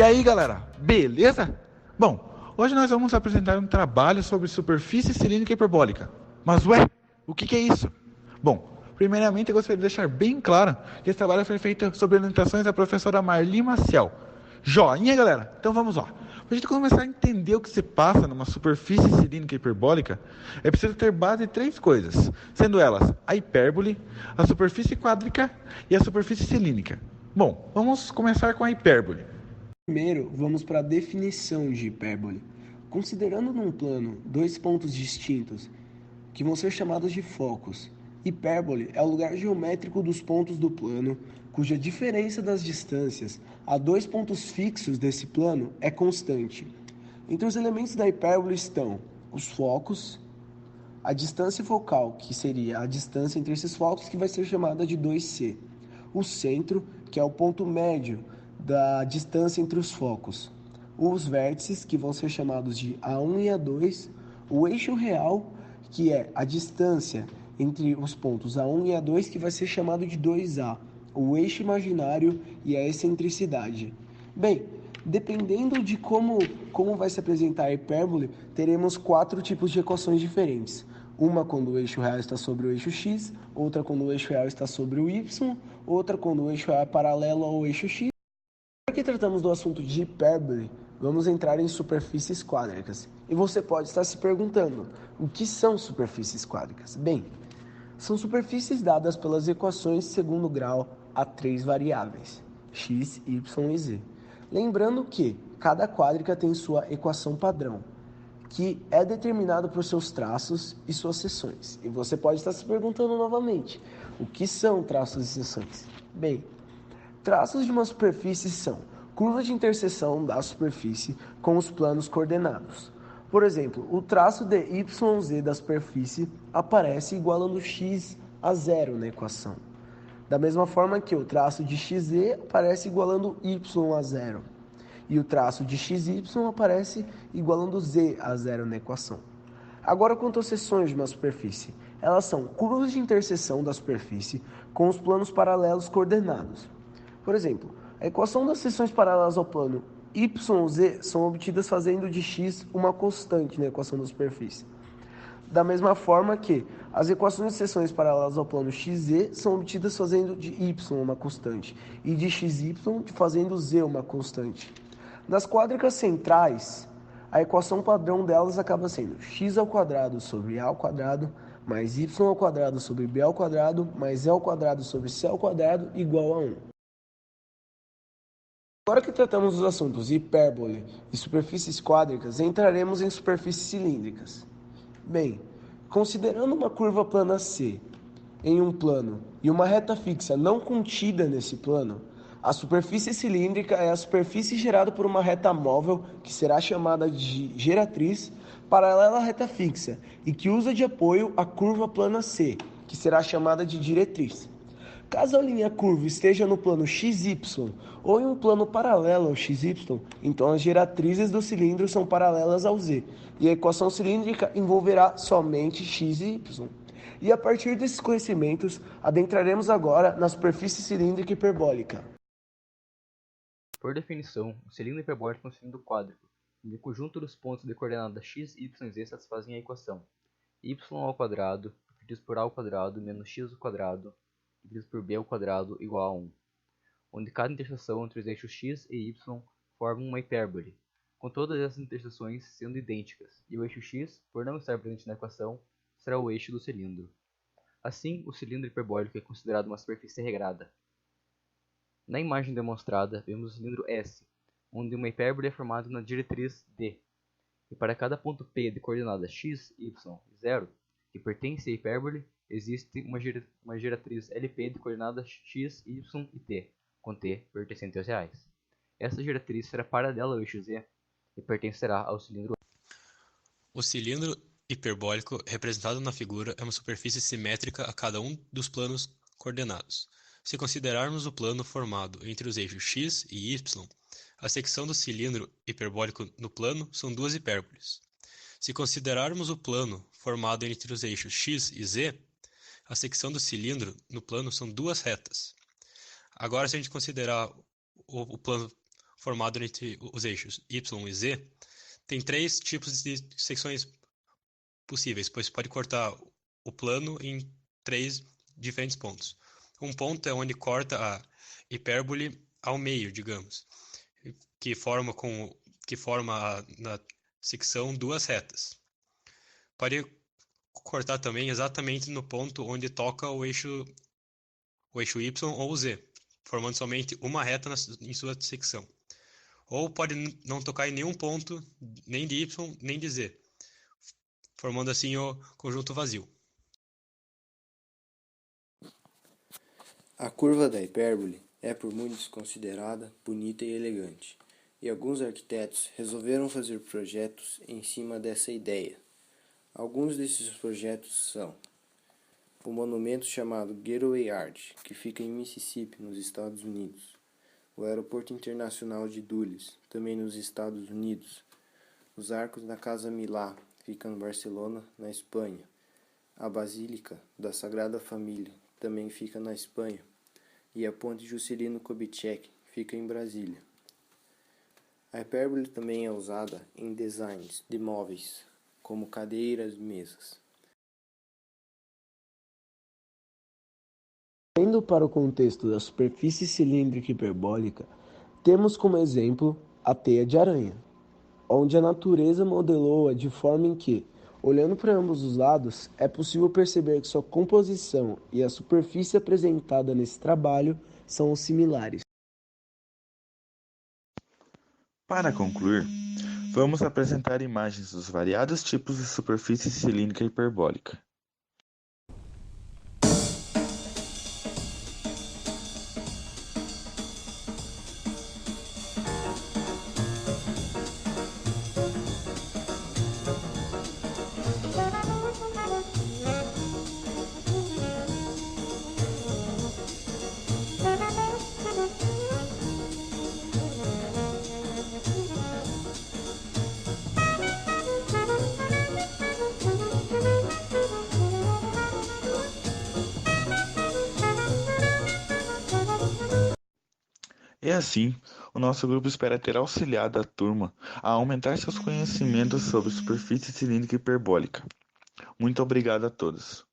E aí, galera, beleza? Bom, hoje nós vamos apresentar um trabalho sobre superfície cilíndrica hiperbólica. Mas ué, o que é isso? Bom, primeiramente eu gostaria de deixar bem claro que esse trabalho foi feito sob orientações da professora Marli Maciel. Joinha, galera? Então vamos lá. Para a gente começar a entender o que se passa numa superfície cilíndrica hiperbólica, é preciso ter base de três coisas, sendo elas a hipérbole, a superfície quádrica e a superfície cilíndrica. Bom, vamos começar com a hipérbole. Primeiro, vamos para a definição de hipérbole. Considerando num plano dois pontos distintos, que vão ser chamados de focos, hipérbole é o lugar geométrico dos pontos do plano, cuja diferença das distâncias a dois pontos fixos desse plano é constante. Entre os elementos da hipérbole estão os focos, a distância focal, que seria a distância entre esses focos, que vai ser chamada de 2C. O centro, que é o ponto médio da distância entre os focos. Os vértices, que vão ser chamados de A1 e A2. O eixo real, que é a distância entre os pontos A1 e A2, que vai ser chamado de 2A. O eixo imaginário e a excentricidade. Bem, dependendo de como vai se apresentar a hipérbole, teremos quatro tipos de equações diferentes. Uma quando o eixo real está sobre o eixo x, outra quando o eixo real está sobre o y, outra quando o eixo real é paralelo ao eixo x. Já que tratamos do assunto de hipérbole, vamos entrar em superfícies quádricas. E você pode estar se perguntando, o que são superfícies quádricas? Bem, são superfícies dadas pelas equações de segundo grau a três variáveis, x, y e z. Lembrando que cada quádrica tem sua equação padrão, que é determinado por seus traços e suas seções. E você pode estar se perguntando novamente, o que são traços e seções? Bem, traços de uma superfície são curvas de interseção da superfície com os planos coordenados. Por exemplo, o traço de YZ da superfície aparece igualando x a zero na equação. Da mesma forma que o traço de XZ aparece igualando y a zero. E o traço de XY aparece igualando z a zero na equação. Agora, quanto às seções de uma superfície, elas são curvas de interseção da superfície com os planos paralelos coordenados. Por exemplo, a equação das seções paralelas ao plano YZ são obtidas fazendo de x uma constante na equação da superfície. Da mesma forma que as equações de seções paralelas ao plano XZ são obtidas fazendo de y uma constante e de XY fazendo z uma constante. Nas quádricas centrais, a equação padrão delas acaba sendo x ao quadrado sobre a ao quadrado mais y ao quadrado sobre b ao quadrado mais e ao quadrado sobre c ao quadrado igual a 1. Agora que tratamos dos assuntos hipérbole e superfícies quádricas, entraremos em superfícies cilíndricas. Bem, considerando uma curva plana C em um plano e uma reta fixa não contida nesse plano, a superfície cilíndrica é a superfície gerada por uma reta móvel, que será chamada de geratriz, paralela à reta fixa, e que usa de apoio a curva plana C, que será chamada de diretriz. Caso a linha curva esteja no plano XY ou em um plano paralelo ao XY, então as geratrizes do cilindro são paralelas ao Z, e a equação cilíndrica envolverá somente x e y. E a partir desses conhecimentos, adentraremos agora na superfície cilíndrica hiperbólica. Por definição, o cilindro hiperbólico é um cilindro quádrico, em que o conjunto dos pontos de coordenadas x, y e z satisfazem a equação y ao quadrado dividido por a ao quadrado menos x ao quadrado dividido por b ao quadrado igual a 1, onde cada interseção entre os eixos x e y forma uma hipérbole, com todas essas interseções sendo idênticas, e o eixo x, por não estar presente na equação, será o eixo do cilindro. Assim, o cilindro hiperbólico é considerado uma superfície regrada. Na imagem demonstrada, vemos o cilindro S, onde uma hipérbole é formada na diretriz D, e para cada ponto P de coordenadas x, y e 0, que pertence à hipérbole, existe uma geratriz LP de coordenadas x, y e t, com t pertencente aos reais. Essa geratriz será paralela ao eixo z e pertencerá ao cilindro S. O cilindro hiperbólico representado na figura é uma superfície simétrica a cada um dos planos coordenados. Se considerarmos o plano formado entre os eixos x e y, a secção do cilindro hiperbólico no plano são duas hipérboles. Se considerarmos o plano formado entre os eixos x e z, a secção do cilindro no plano são duas retas. Agora, se a gente considerar o plano formado entre os eixos Y e Z, tem 3 tipos de secções possíveis, pois pode cortar o plano em 3 diferentes pontos. Um ponto é onde corta a hipérbole ao meio, digamos, que forma na secção 2 retas. Pode cortar também exatamente no ponto onde toca o eixo Y ou Z, formando somente uma reta em sua secção. Ou pode não tocar em nenhum ponto, nem de Y, nem de Z, formando assim o conjunto vazio. A curva da hipérbole é por muitos considerada bonita e elegante, e alguns arquitetos resolveram fazer projetos em cima dessa ideia. Alguns desses projetos são o monumento chamado Gateway Arch, que fica em Mississippi, nos Estados Unidos, o Aeroporto Internacional de Dulles, também nos Estados Unidos, os Arcos da Casa Milá, fica em Barcelona, na Espanha, a Basílica da Sagrada Família, também fica na Espanha, e a Ponte Juscelino Kubitschek, fica em Brasília. A hipérbole também é usada em designs de móveis, como cadeiras e mesas. Indo para o contexto da superfície cilíndrica hiperbólica, temos como exemplo a teia de aranha, onde a natureza modelou-a de forma em que, olhando para ambos os lados, é possível perceber que sua composição e a superfície apresentada nesse trabalho são similares. Para concluir, vamos apresentar imagens dos variados tipos de superfície cilíndrica hiperbólica. E assim, o nosso grupo espera ter auxiliado a turma a aumentar seus conhecimentos sobre superfície cilíndrica hiperbólica. Muito obrigado a todos.